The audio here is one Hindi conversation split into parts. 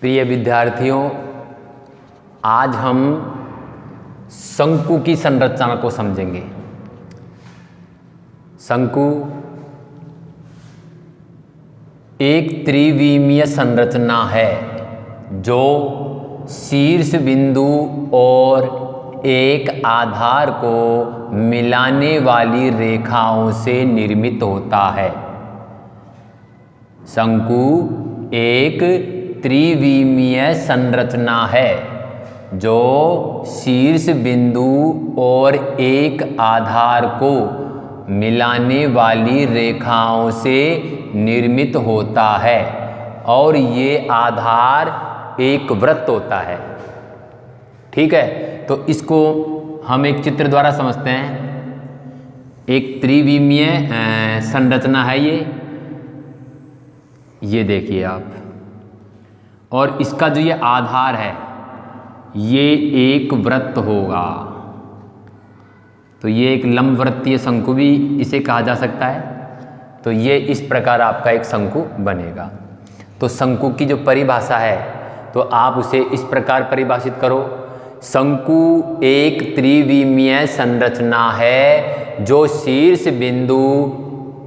प्रिय विद्यार्थियों, आज हम शंकु की संरचना को समझेंगे। शंकु एक त्रिविमीय संरचना है जो शीर्ष बिंदु और एक आधार को मिलाने वाली रेखाओं से निर्मित होता है। शंकु एक त्रिविमीय संरचना है जो शीर्ष बिंदु और एक आधार को मिलाने वाली रेखाओं से निर्मित होता है और ये आधार एक वृत्त होता है। ठीक है, तो इसको हम एक चित्र द्वारा समझते हैं। एक त्रिविमीय संरचना है ये देखिए आप, और इसका जो ये आधार है ये एक वृत्त होगा। तो ये एक लंबवृत्तीय शंकु भी इसे कहा जा सकता है। तो ये इस प्रकार आपका एक शंकु बनेगा। तो शंकु की जो परिभाषा है तो आप उसे इस प्रकार परिभाषित करो। शंकु एक त्रिविमीय संरचना है जो शीर्ष बिंदु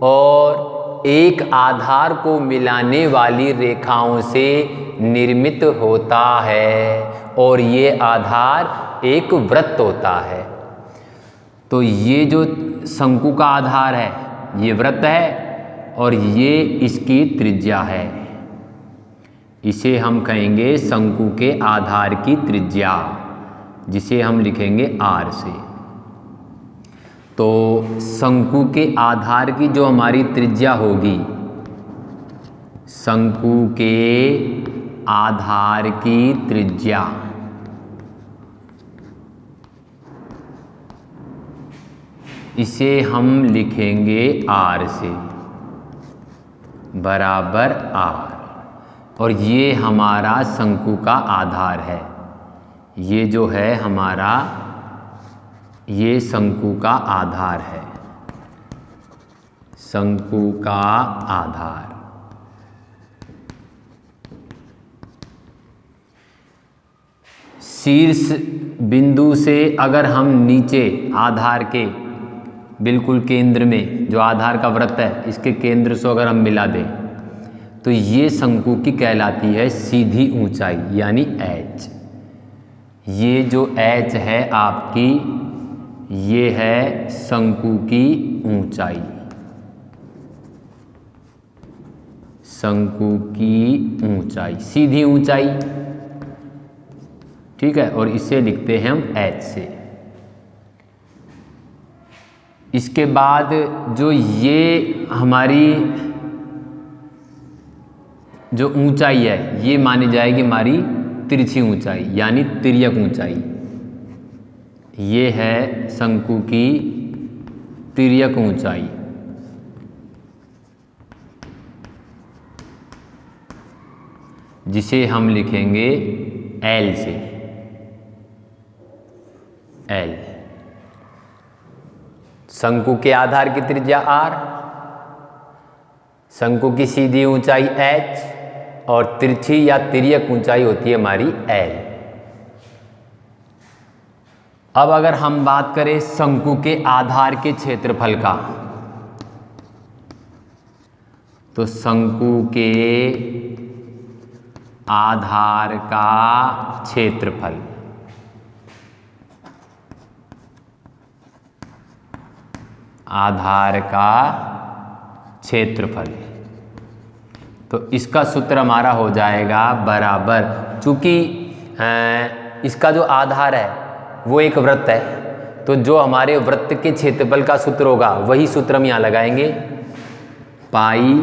और एक आधार को मिलाने वाली रेखाओं से निर्मित होता है और ये आधार एक वृत्त होता है। तो ये जो शंकु का आधार है ये वृत्त है और ये इसकी त्रिज्या है। इसे हम कहेंगे शंकु के आधार की त्रिज्या, जिसे हम लिखेंगे R से। तो शंकु के आधार की जो हमारी त्रिज्या होगी, शंकु के आधार की त्रिज्या इसे हम लिखेंगे R से, बराबर R। और ये हमारा शंकु का आधार है। ये जो है हमारा, ये शंकु का आधार है, शंकु का आधार। शीर्ष बिंदु से अगर हम नीचे आधार के बिल्कुल केंद्र में, जो आधार का वृत्त है इसके केंद्र से अगर हम मिला दें तो ये शंकु की कहलाती है सीधी ऊंचाई, यानी H। ये जो H है आपकी, ये है शंकु की ऊंचाई, शंकु की ऊंचाई, सीधी ऊंचाई। ठीक है, और इसे लिखते हैं हम H से। इसके बाद जो ये हमारी जो ऊंचाई है ये मानी जाएगी हमारी तिरछी ऊंचाई, यानी तिर्यक ऊंचाई। ये है शंकु की तिर्यक ऊंचाई। जिसे हम लिखेंगे L से, L। शंकु के आधार की त्रिज्या R, शंकु की सीधी ऊंचाई H और तिरछी या तिर्यक ऊंचाई होती है हमारी L। अब अगर हम बात करें शंकु के आधार के क्षेत्रफल का, तो शंकु के आधार का क्षेत्रफल, आधार का क्षेत्रफल, तो इसका सूत्र हमारा हो जाएगा बराबर, चूंकि इसका जो आधार है वो एक वृत्त है, तो जो हमारे वृत्त के क्षेत्रफल का सूत्र होगा वही सूत्र हम यहाँ लगाएंगे, पाई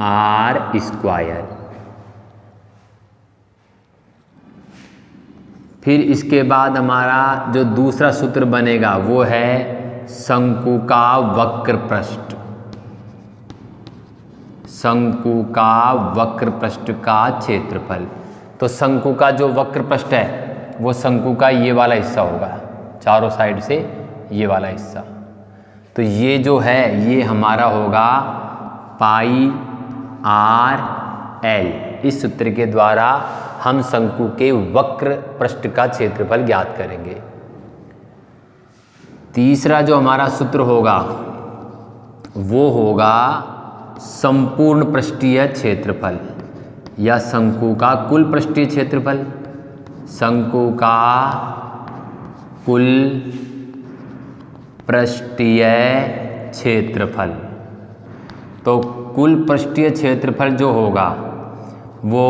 R स्क्वायर। फिर इसके बाद हमारा जो दूसरा सूत्र बनेगा वो है शंकु का वक्र पृष्ठ, शंकु का वक्र पृष्ठ का क्षेत्रफल। तो शंकु का जो वक्र पृष्ठ है वो शंकु का ये वाला हिस्सा होगा, चारों साइड से ये वाला हिस्सा। तो ये जो है ये हमारा होगा पाई R L। इस सूत्र के द्वारा हम शंकु के वक्र पृष्ठ का क्षेत्रफल ज्ञात करेंगे। तीसरा जो हमारा सूत्र होगा वो होगा संपूर्ण पृष्ठीय क्षेत्रफल या शंकु का कुल पृष्ठीय क्षेत्रफल। शंकु का कुल पृष्ठीय क्षेत्रफल। तो कुल पृष्ठीय क्षेत्रफल जो होगा वो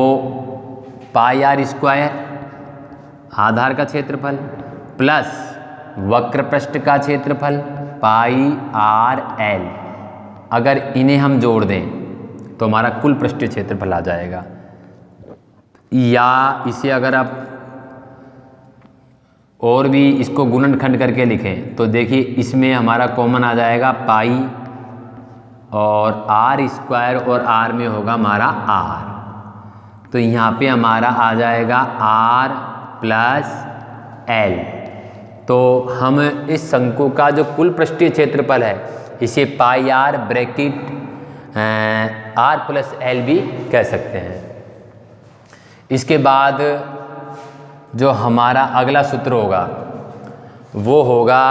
पाई आर स्क्वायर आधार का क्षेत्रफल प्लस वक्र पृष्ठ का क्षेत्रफल पाई आर एल, अगर इन्हें हम जोड़ दें तो हमारा कुल पृष्ठीय क्षेत्रफल आ जाएगा। या इसे अगर आप और भी इसको गुणनखंड करके लिखें तो देखिए इसमें हमारा कॉमन आ जाएगा पाई और आर स्क्वायर और आर में होगा हमारा आर, तो यहाँ पे हमारा आ जाएगा आर प्लस एल। तो हम इस शंकु का जो कुल पृष्ठीय क्षेत्रफल है इसे pi r bracket r plus l भी कह सकते हैं। इसके बाद जो हमारा अगला सूत्र होगा वो होगा